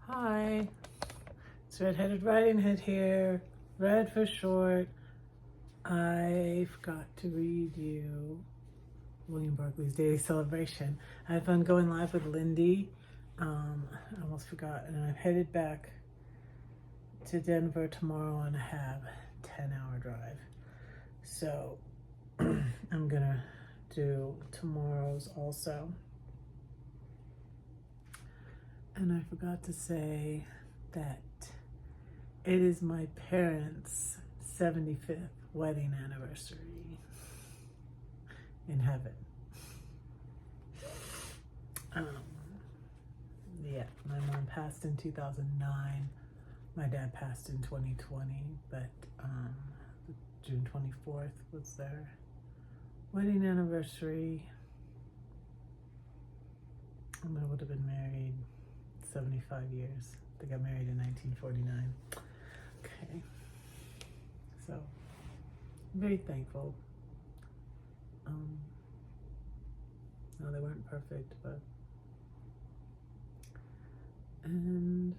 Hi, it's Redheaded Riding Hood here. Red for short. I forgot to read you William Barclay's daily celebration. I had fun going live with Lindy. I almost forgot, and I'm headed back to Denver tomorrow and I have a 10-hour drive. So I'm gonna do tomorrow's also. And I forgot to say that it is my parents' 75th wedding anniversary in heaven. Yeah, my mom passed in 2009. My dad passed in 2020, but June 24th was their wedding anniversary. And I would have been married 75 years. They got married in 1949. Okay. So, I'm very thankful. No, they weren't perfect, but... And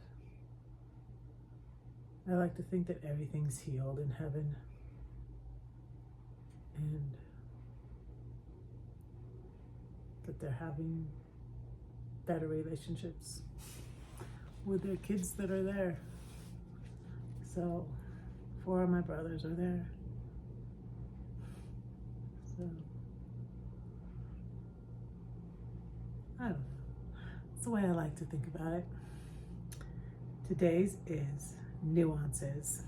I like to think that everything's healed in heaven. And that they're having better relationships with their kids that are there. So 4 of my brothers are there. So I don't know. That's the way I like to think about it. Today's is Nuisances.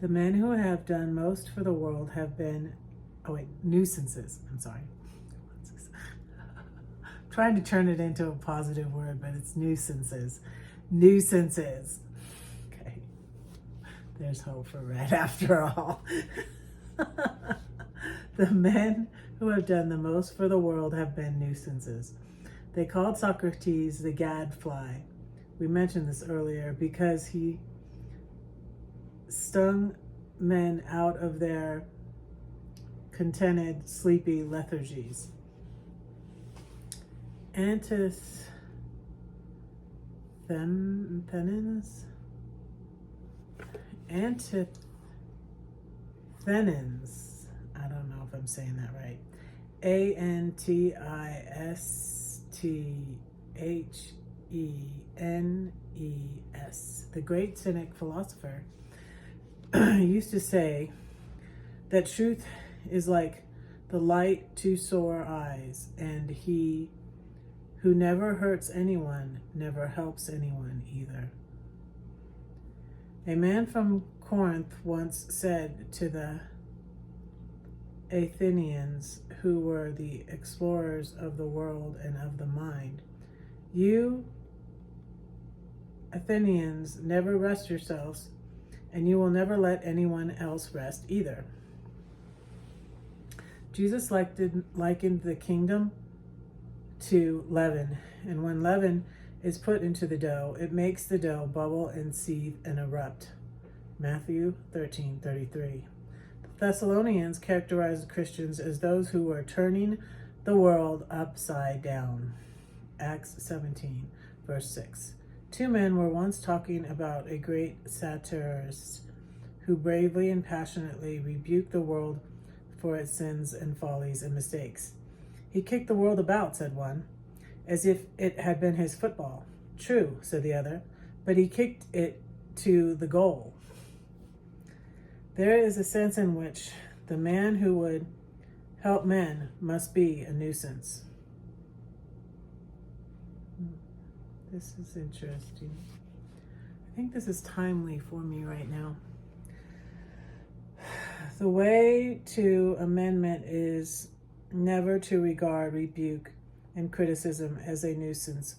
The men who have done most for the world have been, nuisances. I'm sorry. Nuisances. Trying to turn it into a positive word, but it's nuisances. Nuisances. Okay. There's hope for Red after all. The men who have done the most for the world have been nuisances. They called Socrates the gadfly. We mentioned this earlier because he stung men out of their contented, sleepy lethargies. Antisthenes, I don't know if I'm saying that right. Antisthenes, the great cynic philosopher, used to say that truth is like the light to sore eyes, and he who never hurts anyone never helps anyone either. A man from Corinth once said to the Athenians, who were the explorers of the world and of the mind, "You Athenians never rest yourselves, and you will never let anyone else rest either." Jesus likened the kingdom to leaven, and when leaven is put into the dough, it makes the dough bubble and seethe and erupt. Matthew 13:33. The Thessalonians characterized Christians as those who were turning the world upside down. Acts 17, verse 6. 2 men were once talking about a great satirist who bravely and passionately rebuked the world for its sins and follies and mistakes. "He kicked the world about," said one, "as if it had been his football." "True," said the other, "but he kicked it to the goal." There is a sense in which the man who would help men must be a nuisance. This is interesting. I think this is timely for me right now. The way to amendment is never to regard rebuke and criticism as a nuisance,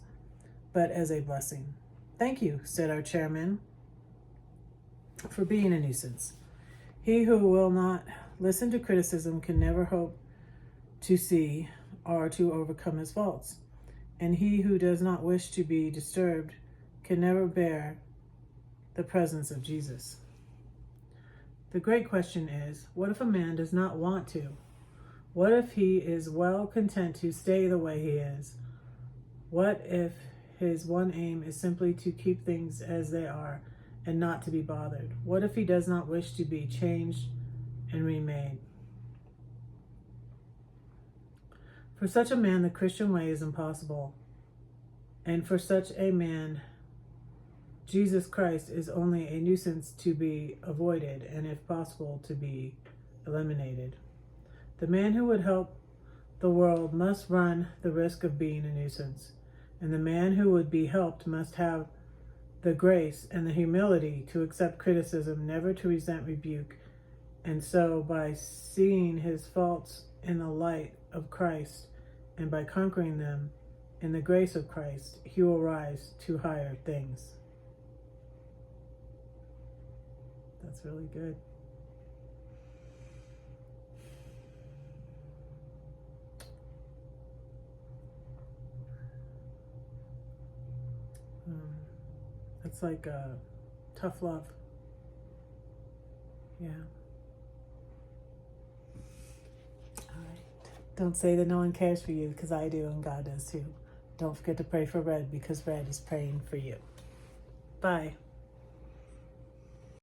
but as a blessing. "Thank you," said our chairman, "for being a nuisance. He who will not listen to criticism can never hope to see or to overcome his faults. And he who does not wish to be disturbed can never bear the presence of Jesus." The great question is, what if a man does not want to? What if he is well content to stay the way he is? What if his one aim is simply to keep things as they are and not to be bothered? What if he does not wish to be changed and remade? For such a man, the Christian way is impossible. And for such a man, Jesus Christ is only a nuisance to be avoided and, if possible, to be eliminated. The man who would help the world must run the risk of being a nuisance, and the man who would be helped must have the grace and the humility to accept criticism, never to resent rebuke, and so, by seeing his faults in the light of Christ and by conquering them in the grace of Christ, he will rise to higher things. That's really good. It's like tough love. Yeah. All right. Don't say that no one cares for you, because I do, and God does too. Don't forget to pray for Red, because Red is praying for you. Bye.